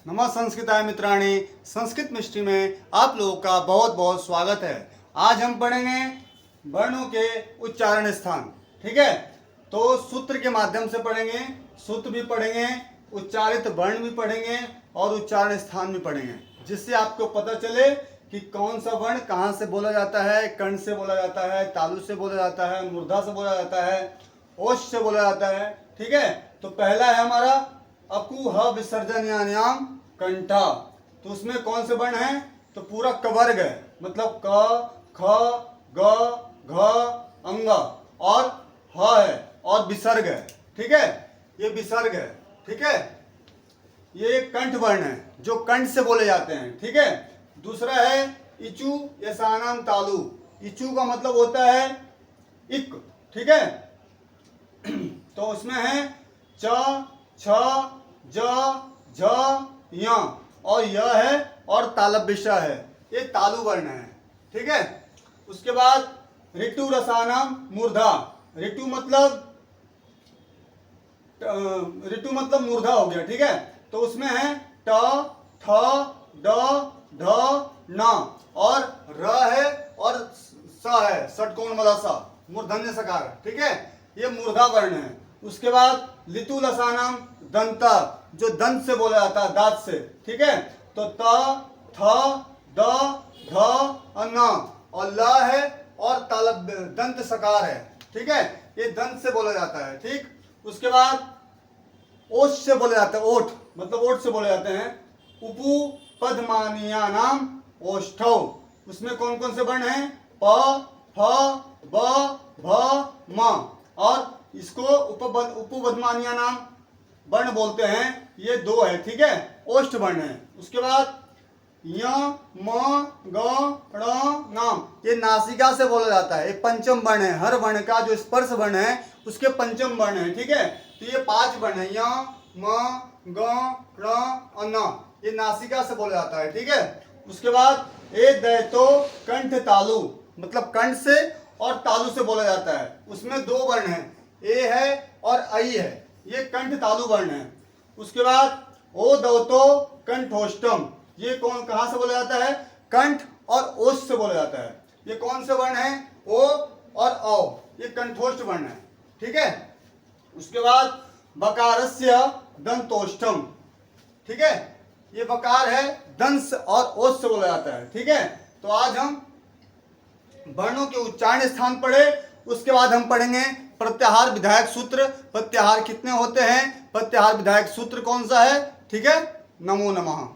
नमः संस्कृताय मित्राणि। संस्कृत मिस्ट्री में आप लोगों का बहुत बहुत स्वागत है। आज हम पढ़ेंगे वर्णों के उच्चारण स्थान। ठीक है, तो सूत्र के माध्यम से पढ़ेंगे, सूत्र भी पढ़ेंगे, उच्चारित वर्ण भी पढ़ेंगे और उच्चारण स्थान भी पढ़ेंगे, जिससे आपको पता चले कि कौन सा वर्ण कहाँ से बोला जाता है। कर्ण से बोला जाता है, तालु से बोला जाता है, मूर्धा से बोला जाता है, ओष्ठ से बोला जाता है। ठीक है, तो पहला है हमारा अकुह विसर्जन्याम कंठा। तो उसमें कौन से वर्ण हैं? तो पूरा कवर्ग है, मतलब क ख ग घ अंग और ह है और विसर्ग है। ठीक है, ये विसर्ग है। ठीक है, ये कंठ वर्ण है जो कंठ से बोले जाते हैं। ठीक है, दूसरा है इचु यसानाम तालु। इचु का मतलब होता है इक। ठीक है, तो उसमें है च छ ज झ य और य है और तालव्यशा है, ये तालु वर्ण है। ठीक है, उसके बाद ऋतु रसानाम मूर्धा। ऋतु मतलब मूर्धा हो गया। ठीक है, तो उसमें है ट थ ड ढ न और र है और स है, षटकोण वाला सा, मूर्धन्य सकार। ठीक है, ये मूर्धा वर्ण है। उसके बाद लितु लसानाम दंता, जो दंत से बोला जाता है, दांत से। ठीक है, तो त थ द ध न और ल है और तालब दंत सकार है। ठीक है, ये दंत से बोला जाता है। ठीक, उसके बाद ओठ से बोले जाते हैं, ओठ मतलब ओठ से बोले जाते हैं। उपु पद्मानिया नाम ओष्ठौ। उसमें कौन कौन से वर्ण हैं? प फ ब भ म और इसको उपपद्मानिया नाम वर्ण बोलते हैं। ये दो है। ठीक है, ओष्ठ वर्ण है। उसके बाद य म ग ण नाम, ये नासिका से बोला जाता है, ये पंचम वर्ण है। हर वर्ण का जो स्पर्श वर्ण है उसके पंचम वर्ण है। ठीक है, तो ये 5 वर्ण है, य म ग ण न, ये नासिका से बोला जाता है। ठीक है, उसके बाद ए दैतो कंठ तालु, मतलब कंठ से और तालु से बोला जाता है। उसमें 2 वर्ण है, ए है और आई है, ये कंठ तालु वर्ण है। उसके बाद ओ दौतो कंठोष्टम, ये कौन कहाँ से बोला जाता है? कंठ और ओष्ठ से बोला जाता है। ये कौन से वर्ण है? ओ और औ, ये कंठोष्ठ वर्ण है। ठीक है, उसके बाद बकारस्य दंतोष्ठम। ठीक है, ये बकार है, दंस और ओष्ठ से बोला जाता है। ठीक है, तो आज हम वर्णों के उच्चारण स्थान पढ़े, उसके बाद हम पढ़ेंगे प्रत्याहार विधायक सूत्र। प्रत्याहार कितने होते हैं? प्रत्याहार विधायक सूत्र कौन सा है? ठीक है, नमो नमः।